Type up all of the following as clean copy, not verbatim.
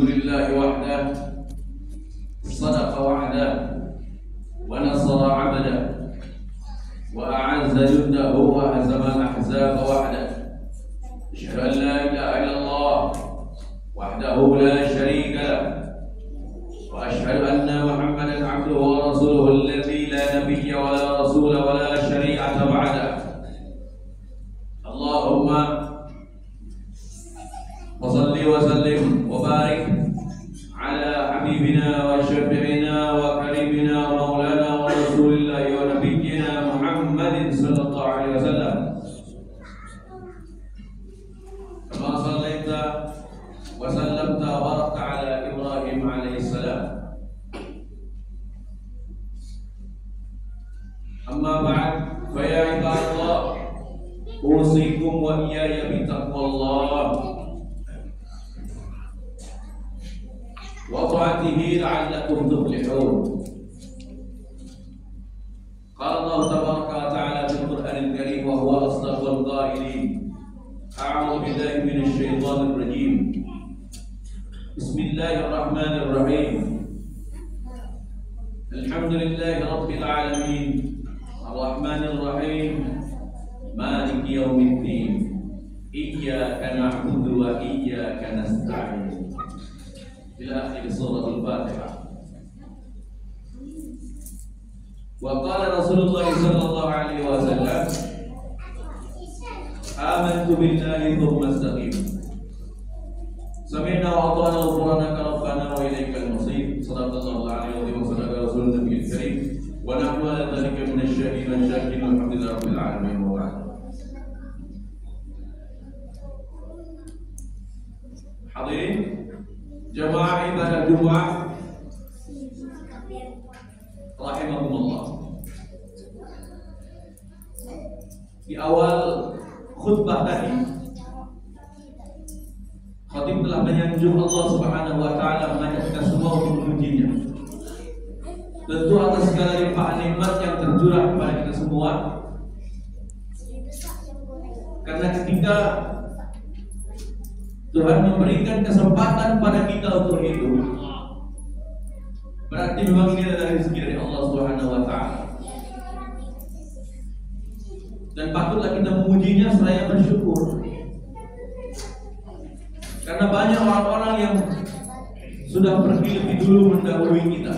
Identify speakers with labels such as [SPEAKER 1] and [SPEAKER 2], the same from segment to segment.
[SPEAKER 1] لله وحده صدق وعده ونصر عبده وأعز جنده وهزم الأحزاب وحده. أشهد أن لا إله إلا الله وحده لا شريك له وأشهد أن محمدا عبده ورسوله الذي لا نبي ولا رسول ولا شريعة بعده. اللهم وصل وسلم وبارك على حبيبنا وشفيعنا وكريمنا ومولانا ورسول الله ونبينا محمد صلى الله عليه وسلم كما صليت وسلمت وباركت على إبراهيم عليه السلام. أما بعد فيا عباد الله أوصيكم وإياي بتقوى الله وطاعته لعلكم تفلحون. قال الله تبارك وتعالى في القرآن الكريم وهو أصدق القائلين: أعوذ بالله من الشيطان الرجيم. بسم الله الرحمن الرحيم. الحمد لله رب العالمين الرحمن الرحيم مالك يوم الدين إياك نعبد وإياك نستعين إلى آخر سورة الفاتحة. وقال رسول الله صلى الله عليه وسلم: آمنت بالله ثم استقيم. سمعنا وأطعنا غفرانك ربنا وإليك المصير. صدق الله العلي العظيم وصدق رسول النبي الكريم ونحن على ذلك من الشاهدين والشاكرين والحمد لله رب العالمين. وبعد. Hadirin jamaah ibadah Jumat rahimakumullah. Di awal khutbah tadi khatib telah menyanjung Allah Subhanahu wa taala mengajak kita semua untuk memujinya. Tentu atas segala limpahan nikmat yang tercurah kepada kita semua. Karena ketika Tuhan memberikan kesempatan pada kita untuk hidup, berarti memang ini adalah rezeki dari Allah Subhanahu wa taala. Dan patutlah kita memujinya seraya bersyukur. Karena banyak orang-orang yang sudah pergi lebih dulu mendahului kita,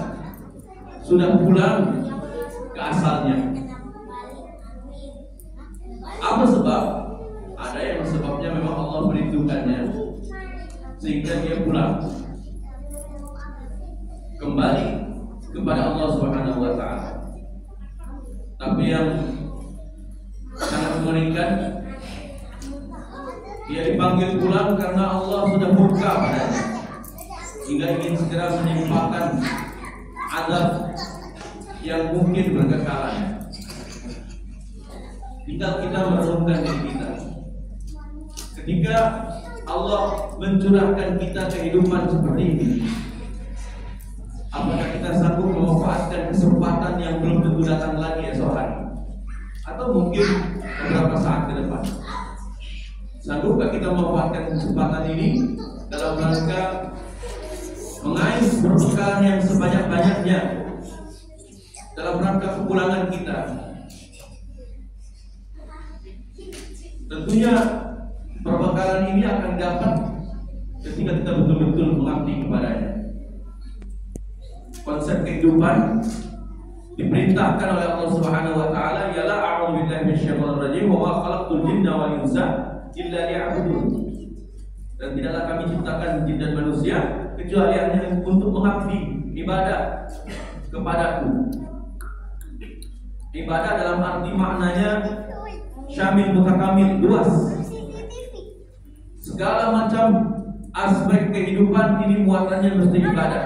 [SPEAKER 1] sudah pulang ke asalnya. Apa sebab? Ada yang sebabnya memang Allah merindukannya sehingga dia pulang kembali kepada Allah Subhanahu wa taala. Tapi yang sangat mengerikan, dia dipanggil pulang karena Allah sudah murka padanya hingga ingin segera menimpakan azab yang mungkin berkekalan. Tinggal kita merenungkan diri kita. Ketika Allah mencurahkan kita kehidupan seperti ini, apakah kita sanggup memanfaatkan kesempatan yang belum tentu datang lagi esok hari, atau mungkin beberapa saat ke depan? Sanggupkah kita memanfaatkan kesempatan ini dalam rangka mengais perbekalan yang sebanyak-banyaknya dalam rangka kepulangan kita? Tentunya perbekalan ini akan dapat ketika kita betul-betul mengabdi kepadanya. Konsep kehidupan diperintahkan oleh Allah Subhanahu wa taala ialah a'udzu billahi minasyaitonir rajim wa ma khalaqtul jinna wal insa illa liya'budun. Dan tidaklah kami ciptakan jin dan manusia kecuali hanya untuk mengabdi, ibadah kepadaku. Ibadah dalam arti maknanya syamil mutakamil, luas. Segala macam aspek kehidupan ini muatannya mesti ibadah.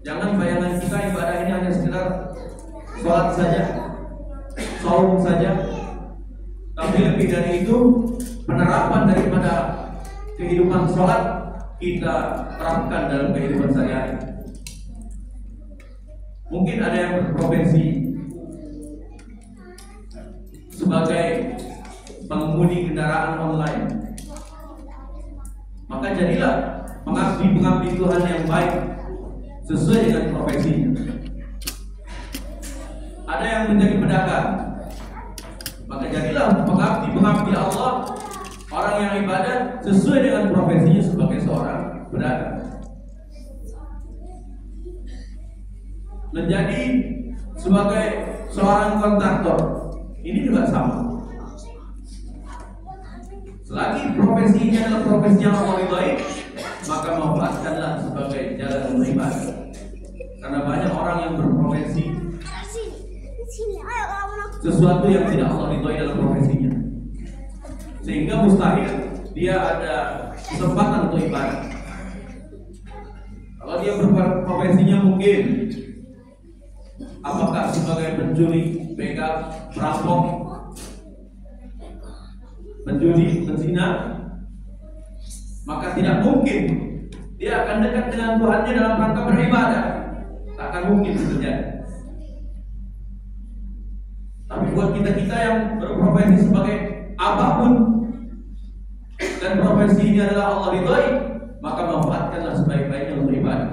[SPEAKER 1] Jangan bayangan kita ibadah ini hanya sekedar sholat saja, saum saja. Tapi lebih dari itu, penerapan daripada kehidupan sholat kita terapkan dalam kehidupan sehari-hari. Mungkin ada yang berprofesi sebagai pengemudi kendaraan online, maka jadilah pengabdi Tuhan yang baik sesuai dengan profesinya. Ada yang menjadi pedagang, maka jadilah pengabdi Allah, orang yang ibadah sesuai dengan profesinya sebagai seorang pedagang. Menjadi sebagai seorang kontraktor, ini juga sama. Selagi profesinya adalah profesi yang Allah ridhai, maka manfaatkanlah sebagai jalan beribadah. Karena banyak orang yang berprofesi sesuatu yang tidak Allah ridhai dalam profesinya, sehingga mustahil dia ada kesempatan untuk ibadah. Kalau dia berprofesinya mungkin apakah sebagai pencuri, begal, perampok, penjudi, penzina, maka tidak mungkin dia akan dekat dengan Tuhannya dalam rangka beribadah. Tak akan mungkin terjadi. Tapi buat kita yang berprofesi sebagai apapun dan profesi ini adalah Allah ridhai, maka manfaatkanlah sebaik-baiknya untuk ibadah.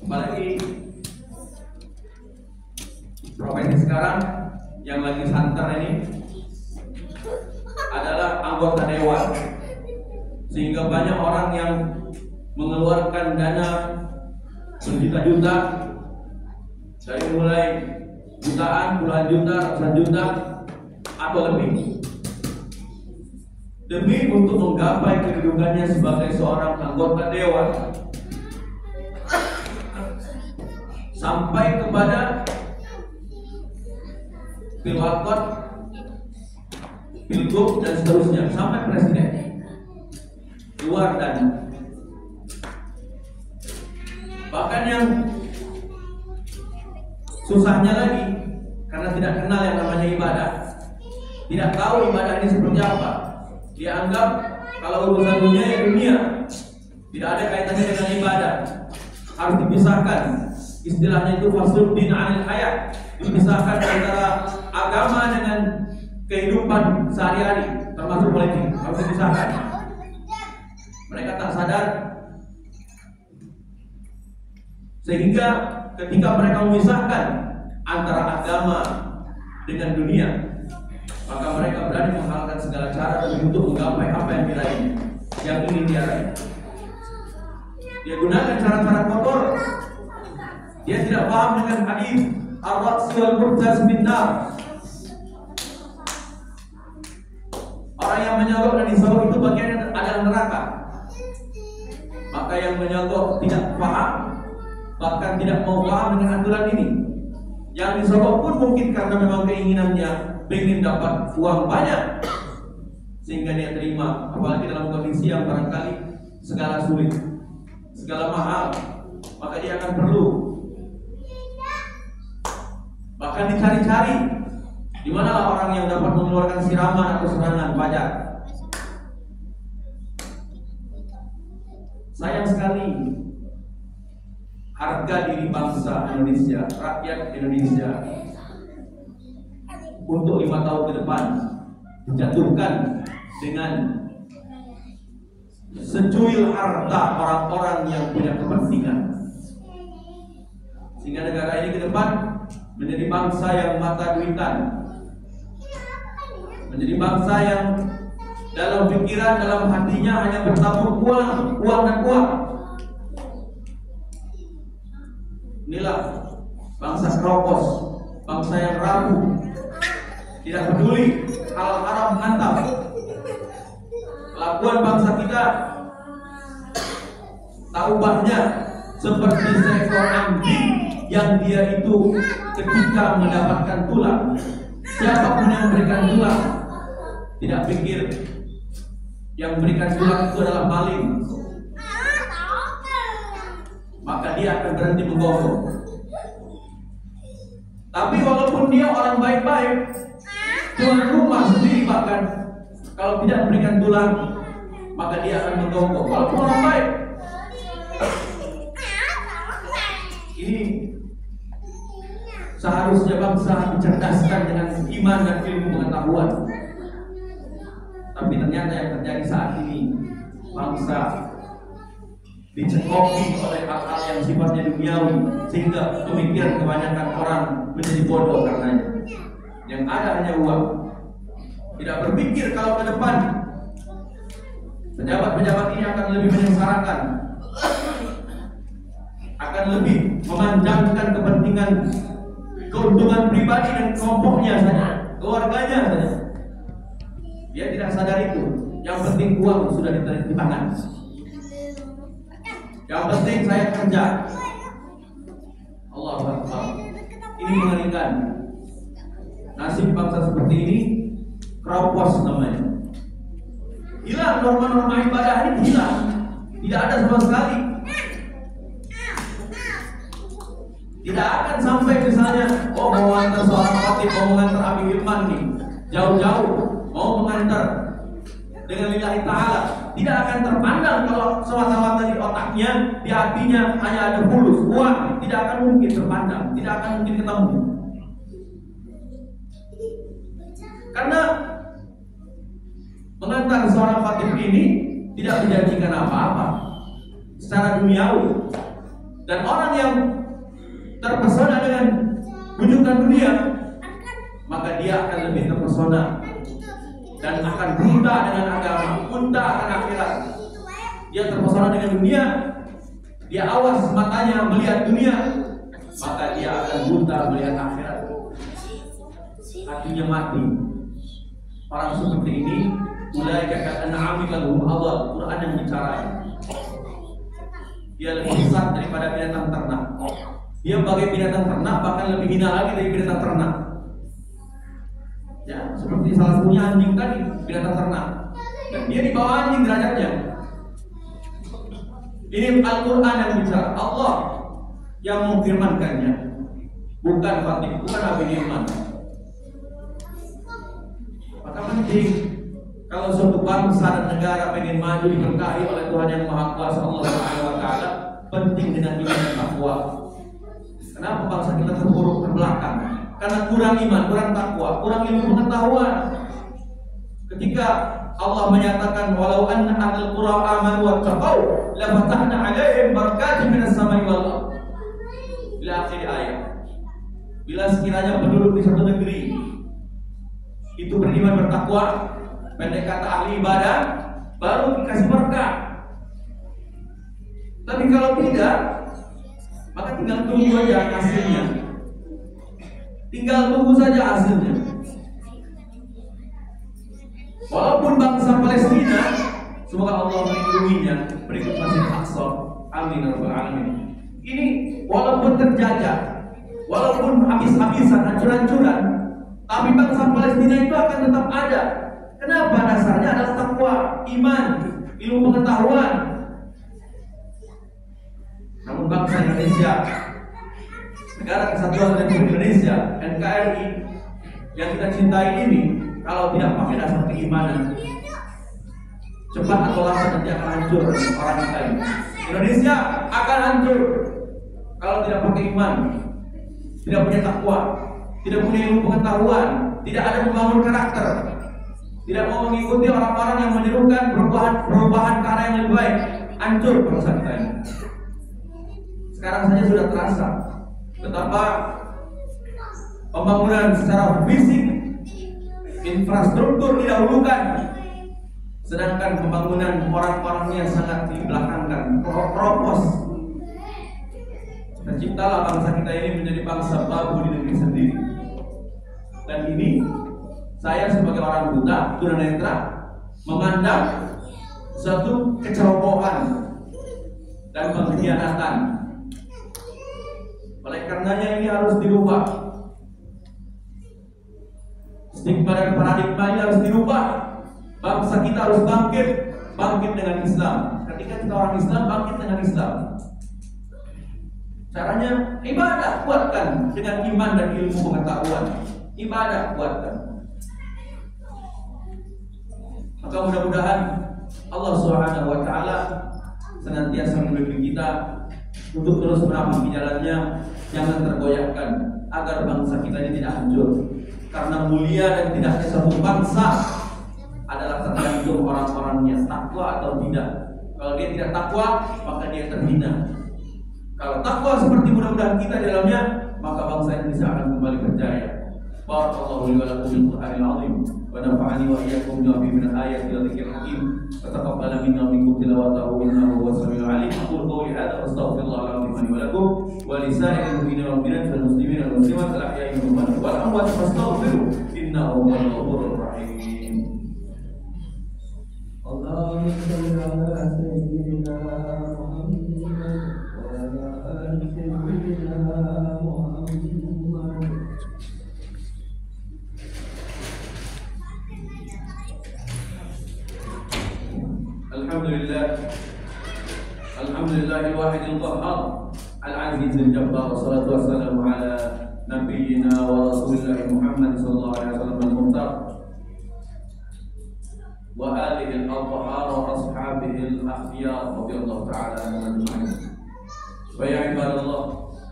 [SPEAKER 1] Apalagi profesi sekarang yang lagi santer ini adalah anggota dewan, sehingga banyak orang yang mengeluarkan dana berjuta-juta, dari mulai jutaan, puluhan juta, ratusan juta atau lebih, demi untuk menggapai kedudukannya sebagai seorang anggota dewan, sampai kepada pilwakot, pilgub dan seterusnya sampai presiden keluar dana. Bahkan yang susahnya lagi, karena tidak kenal yang namanya ibadah, tidak tahu ibadah ini seperti apa, dia anggap kalau urusan dunia tidak ada kaitannya dengan ibadah, harus dipisahkan. Istilahnya itu fasluddin anil hayat, dipisahkan antara agama dengan kehidupan sehari-hari, termasuk politik, harus dipisahkan. Mereka tak sadar, sehingga ketika mereka memisahkan antara agama dengan dunia, maka mereka berani menghalalkan segala cara untuk menggapai apa yang diraih, yang ingin dia raih. Dia gunakan cara-cara kotor. Dia tidak paham dengan hadis ar-ra'si wal murtas bin-nar. Orang yang menyogok dan disogok itu bagian adalah neraka. Maka yang menyogok tidak paham, bahkan tidak mau paham dengan aturan ini. Yang disogok pun mungkin karena memang keinginannya ingin dapat uang banyak, sehingga dia terima, apalagi dalam kondisi yang barangkali segala sulit, segala mahal, maka dia akan perlu. Bahkan dicari-cari di manalah orang yang dapat mengeluarkan siraman atau serangan pajak. Sayang sekali, harga diri bangsa Indonesia, rakyat Indonesia untuk 5 tahun ke depan dijatuhkan dengan secuil harta orang-orang yang punya kepentingan, sehingga negara ini ke depan menjadi bangsa yang mata duitan, menjadi bangsa yang dalam pikiran, dalam hatinya hanya bertabur uang, uang dan uang. Inilah bangsa keropos, bangsa yang rapuh, tidak peduli halal haram mantap. Kelakuan bangsa kita taubahnya seperti seekor anjing yang dia itu ketika mendapatkan tulang, siapapun yang memberikan tulang tidak pikir yang memberikan tulang itu adalah maling, maka dia akan berhenti menggonggong. Tapi walaupun dia orang baik-baik, tuan rumah sendiri bahkan kalau tidak memberikan tulang, maka dia akan menggonggong. Walaupun orang baik. Ini seharusnya bangsa dicerdaskan dengan iman dan ilmu pengetahuan. Tapi ternyata yang terjadi saat ini bangsa dicekoki oleh hal-hal yang sifatnya duniawi, sehingga pemikiran kebanyakan orang menjadi bodoh karenanya. Yang ada hanya uang. Tidak berpikir kalau ke depan pejabat-pejabat ini akan lebih menyengsarakan, akan lebih memanjangkan kepentingan, keuntungan pribadi dan kelompoknya saja, keluarganya saja. Dia tidak sadar itu. Yang penting uang sudah di tangan. Yang penting saya kerja. Allahu Akbar. Ini mengerikan. Nasib bangsa seperti ini keropos namanya. Hilang norma-norma ibadah ini, hilang. Tidak ada sama sekali. Tidak akan sampai misalnya, oh mau mengantar seorang khatib, mau mengantar Abi Hilman nih, jauh-jauh, mau mengantar dengan lillahi ta'ala. Tidak akan terpandang kalau semata-mata di otaknya, di hatinya hanya ada fulus, uang. Tidak akan mungkin terpandang, tidak akan mungkin ketemu. Karena mengantar seorang khatib ini tidak menjanjikan apa-apa secara duniawi. Dan orang yang terpesona dengan wujudan dunia, maka dia akan lebih terpesona dan akan buta dengan agama, buta akan akhirat. Dia terpesona dengan dunia, dia awas matanya melihat dunia, maka dia akan buta melihat akhirat. Hatinya mati. Orang seperti ini, ulaika ka'an'ami lahum adall. Quran yang bicara. Dia lebih besar daripada binatang ternak. Dia bagai binatang ternak, bahkan lebih hina lagi dari binatang ternak. Ya, seperti salah satunya anjing tadi, binatang ternak. Dan dia di bawah anjing derajatnya. Ini Al-Quran yang bicara, Allah yang memfirmankannya, bukan Fatih, bukan Abi Hilman. Maka penting kalau suatu bangsa dan negara pengen maju diberkahi oleh Tuhan yang Maha Kuasa Allah Subhanahu wa Ta'ala, penting dengan iman dan takwa. Kenapa bangsa kita terpuruk terbelakang? Karena kurang iman, kurang takwa, kurang ilmu pengetahuan. Ketika Allah menyatakan walau anna ahlul qura amanu wattaqau la fatahna 'alaihim barakatin minas samai wal ardh. Bila akhir ayat. Bila sekiranya penduduk di satu negeri itu beriman bertakwa, pendek kata ahli ibadah, baru dikasih berkah. Tapi kalau tidak, maka tinggal tunggu aja hasilnya. Tinggal tunggu saja hasilnya. Walaupun bangsa Palestina, semoga Allah melindunginya, berikut Masjid Al-Aqsa, amin ya rabbal alamin. Ini walaupun terjajah, walaupun habis-habisan, hancur-hancuran, tapi bangsa Palestina itu akan tetap ada. Kenapa? Dasarnya adalah takwa, iman, ilmu pengetahuan. Namun bangsa Indonesia, Negara Kesatuan Republik Indonesia, NKRI yang kita cintai ini, kalau tidak pakai dasar keimanan, cepat atau lambat nanti akan hancur orang kita ini. Indonesia akan hancur kalau tidak pakai iman, tidak punya takwa, tidak punya ilmu pengetahuan, tidak ada membangun karakter, tidak mau mengikuti orang-orang yang menyerukan perubahan ke arah yang lebih baik. Hancur bangsa kita ini. Sekarang saja sudah terasa betapa pembangunan secara fisik, infrastruktur didahulukan, sedangkan pembangunan orang-orangnya sangat dibelakangkan, keropos. Terciptalah bangsa kita ini menjadi bangsa babu di negeri sendiri. Dan ini saya sebagai orang buta, tunanetra, memandang suatu kecerobohan dan pengkhianatan. Oleh karenanya ini harus dirubah. Stigma dan paradigma ini harus dirubah. Bangsa kita harus bangkit dengan Islam. Ketika kita orang Islam, bangkit dengan Islam. Caranya ibadah kuatkan dengan iman dan ilmu pengetahuan. Ibadah kuatkan. Maka mudah-mudahan Allah Subhanahu wa Ta'ala senantiasa membimbing kita untuk terus meramah di jalannya, jangan tergoyahkan agar bangsa kita ini tidak hancur. Karena mulia dan tidaknya satu bangsa adalah tergantung orang-orangnya takwa atau tidak. Kalau dia tidak takwa, maka dia terhina. Kalau takwa seperti mudah-mudahan kita di dalamnya, maka bangsa Indonesia akan kembali berjaya. Barakallahu li wa lakum bil Qur'anil azim wa nafa'ani wa iyyakum bima fihi min ayati wa dzikril hakim. Wa taqabbala minna wa minkum tilawatahu innahu huwas samiul alim. Aqulu qawli hadza wa astaghfirullah li wa lakum wa li sa'iril mu'minina wal mu'minat wal muslimin wal muslimat al ahya'i minhum wal amwat fastaghfiruh innahu huwal ghafurur rahim. Allahumma shalli ala sayyidina Muhammad wa ala ali sayyidina Muhammad. Alhamdulillahil wahidil qahhar al-azizil jabbar. Wassalatu wassalamu ala nabiyyina wa rasulillah Muhammad sallallahu alaihi wasallam al-muhtar wa alihi al-athhar wa ashabihi al-akhyar radhiyallahu ta'ala anhum ajma'in. Wa ya ibadallah,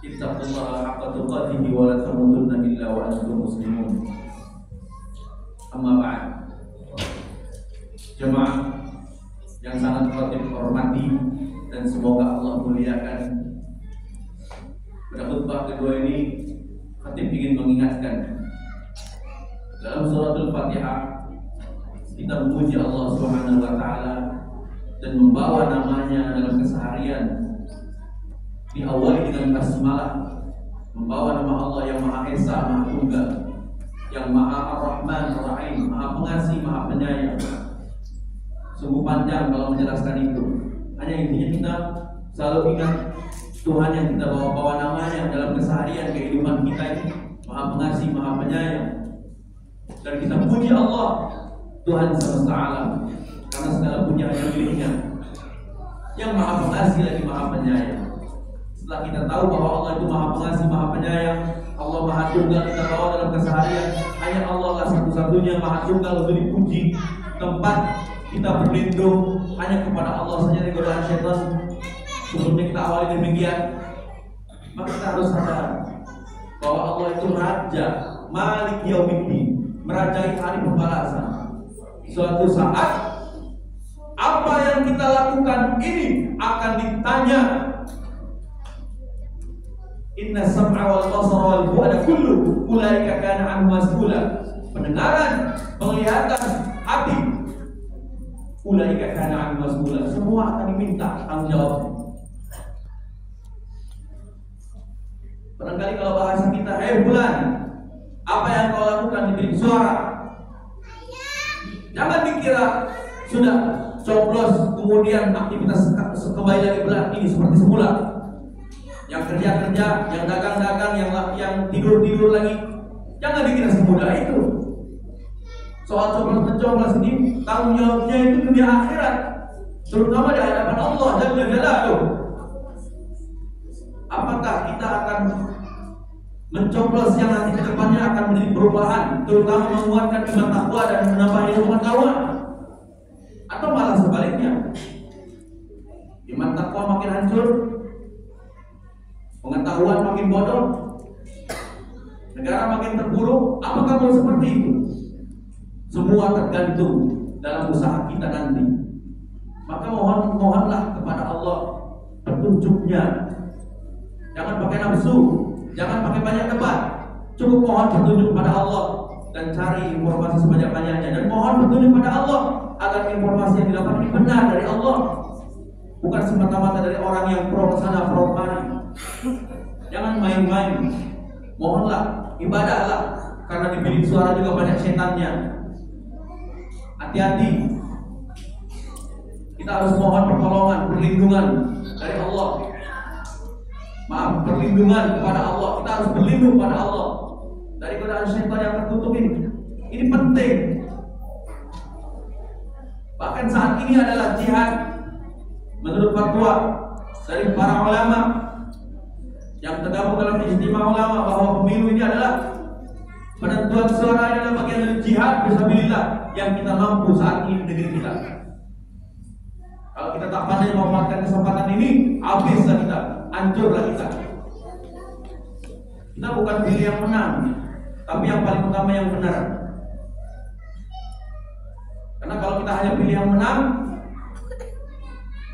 [SPEAKER 1] ittaqullaha haqqa tuqatih wa la tamutunna illa wa antum muslimun. Amma ba'd. Jemaah yang sangat khatib hormati dan semoga Allah muliakan, pada khutbah kedua ini khatib ingin mengingatkan dalam suratul Fatihah kita memuji Allah Subhanahu wa taala dan membawa namanya dalam keseharian, diawali dengan basmalah, membawa nama Allah yang Maha Esa, Maha Tunggal, yang Maha Ar-Rahman Ar-Rahim, Maha Pengasih, Maha Penyayang. Sungguh panjang kalau menjelaskan itu. Hanya intinya kita selalu ingat Tuhan yang kita bawa-bawa namanya dalam keseharian kehidupan kita ini, Maha Pengasih, Maha Penyayang. Dan kita puji Allah Tuhan semesta alam, karena segala puji hanya miliknya, yang Maha Pengasih lagi Maha Penyayang. Setelah kita tahu bahwa Allah itu Maha Pengasih, Maha Penyayang, Allah Maha Tunggal, kita bawa dalam keseharian, hanya Allah lah satu-satunya Maha Tunggal untuk dipuji. Tempat kita berlindung hanya kepada Allah saja dari godaan syaitan. Sebelumnya kita awali demikian, maka kita harus sadar bahwa Allah itu Raja, Malik Yaumiddin, merajai hari pembalasan. Suatu saat apa yang kita lakukan ini akan ditanya. Inna sam'a wal basara wal fu'ada kullu ulaika kana anhu mas'ula. Pendengaran, penglihatan, hati, ulaika kana anhu mas'ula, semua akan diminta tanggung jawab. Barangkali kalau bahasa kita, bulan, apa yang kau lakukan di bilik suara? Jangan dikira sudah coblos kemudian aktivitas kembali lagi bulan ini seperti semula. Yang kerja-kerja, yang dagang-dagang, yang tidur-tidur lagi, jangan dikira semudah itu. Soal coblos-mencoblos ini tanggung jawabnya itu dunia akhirat, terutama di hadapan Allah Jalla Jalaluhu. Apakah kita akan mencoblos yang nanti ke depannya akan menjadi perubahan, terutama menguatkan iman takwa dan menambah ilmu pengetahuan, atau malah sebaliknya, iman takwa makin hancur, pengetahuan makin bodoh, negara makin terpuruk? Apakah mau seperti itu? Semua tergantung dalam usaha kita nanti. Maka mohonlah kepada Allah petunjuknya. Jangan pakai nafsu, jangan pakai banyak debat. Cukup mohon petunjuk pada Allah dan cari informasi sebanyak-banyaknya, dan mohon petunjuk pada Allah agar informasi yang didapat ini benar dari Allah, bukan semata-mata dari orang yang pro sana pro kemari. Jangan main-main. Mohonlah, ibadahlah, karena di bilik suara juga banyak setannya. Hati-hati. Kita harus mohon pertolongan, perlindungan dari Allah. Perlindungan kepada Allah. Kita harus berlindung pada Allah dari godaan syaitan yang tertutup ini. Ini penting. Bahkan saat ini adalah jihad menurut fatwa dari para ulama yang tergabung dalam ijtima ulama, bahwa pemilu ini adalah penentuan suara, ini adalah bagian dari jihad fisabilillah yang kita mampu saat ini di negeri kita. Kalau kita tak pandai memanfaatkan kesempatan ini, habislah kita, hancurlah kita. Kita bukan pilih yang menang, tapi yang paling utama yang benar. Karena kita hanya pilih yang menang,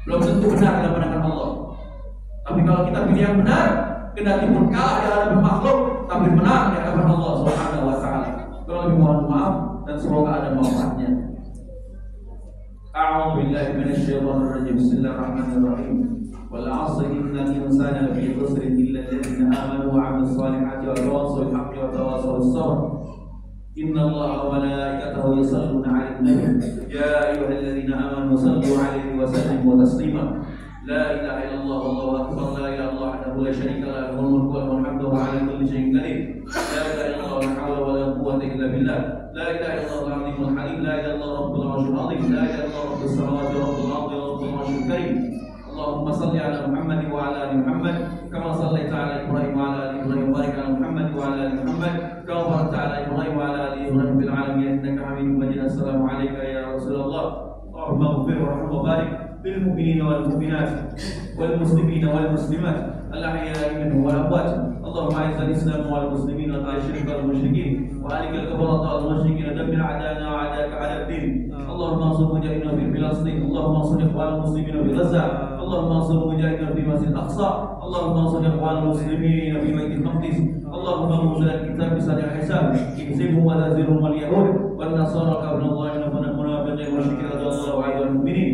[SPEAKER 1] belum tentu benar dalam pandangan Allah. Tapi kalau kita pilih yang benar, kendati pun kalah di hadapan makhluk, tapi menang di hadapan Allah Subhanahu wa taala. Kurang lebih mohon maaf dan semoga ada manfaatnya. A'udzu billahi minasyaitonir rajim. Bismillahirrahmanirrahim. Wal 'asri innal insana lafi khusrin illa alladziina aamanu wa 'amilus shalihati wa tawassaw bil haqqi wa tawassaw bis sabr. Inna Allaha wa malaikatahu yusalluna 'alan nabi ya ayyuhalladziina aamanu sallu 'alaihi wa sallimu taslima. La ilaha illallah wallahu akbar. La ilaha illallah wahdahu la syarika lahu lahul mulku wa lahul hamdu wa 'ala kulli syai'in qadir. La ilaha illallah la hawla wa la quwwata illa billah. La ilaha illallah al-'azimul halim. La ilaha illallah rabbul 'arsyil 'azim. La ilaha illallah rabbus samawati wa rabbul ardi wa rabbul 'arsyil karim. Allahumma salli ala Muhammad wa ala ali Muhammad kama sallaita ala Ibrahim wa ala ali Ibrahim wa barik ala Muhammad wa ala ali Muhammad kama barakta ala Ibrahim wa ala ali Ibrahim fil 'alamin innaka Hamidum Majid. Assalamu alayka ya Rasulullah. Allahumma ighfir warham wa barik للمؤمنين والمؤمنات والمسلمين والمسلمات الأحياء منهم والأموات. اللهم أعز الإسلام والمسلمين وأذل الشرك والمشركين وأهلك الكفرة والمشركين ودمر أعداءنا وأعداءك على الدين. اللهم انصر مجاهدنا في فلسطين. اللهم انصر إخوان المسلمين في غزة. اللهم انصر مجاهدنا في المسجد الأقصى. اللهم انصر إخوان المسلمين في بيت المقدس. اللهم انزل الكتاب بسريع الحساب اهزمهم وزلزلهم واليهود والنصارى كابن الله من المنافقين والمشركين رضي الله عنهم والمؤمنين.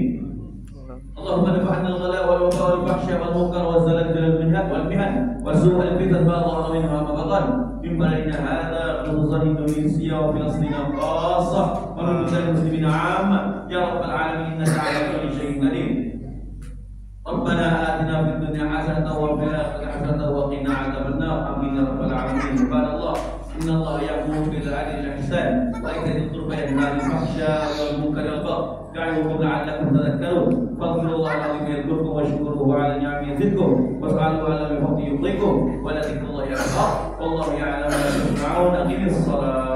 [SPEAKER 1] اللهم ادفع عنا الغلاء والوباء والفحشاء والمنكر والزلازل والمحن وسوء الفتن ما ظهر منها ما بطن من بلدنا هذا خصوصا اندونيسيا وفلسطين خاصه ومن بلاد المسلمين عامه يا رب العالمين انك على كل شيء قدير. ربنا آتنا في الدنيا حسنة وفي الآخرة حسنة وقنا عذاب النار. آمين يا رب العالمين. عباد الله إن الله يأمر بالعدل والإحسان وإيتاء ذي القربى وينهى عن الفحشاء والمنكر والبغي يعظكم لعلكم تذكرون. فاذكروا الله العظيم يذكركم واشكروه على نعمه يزدكم واسألوه على من فضله يعطيكم ولذكر الله أكبر والله يعلم ما تصنعون. أقم الصلاة.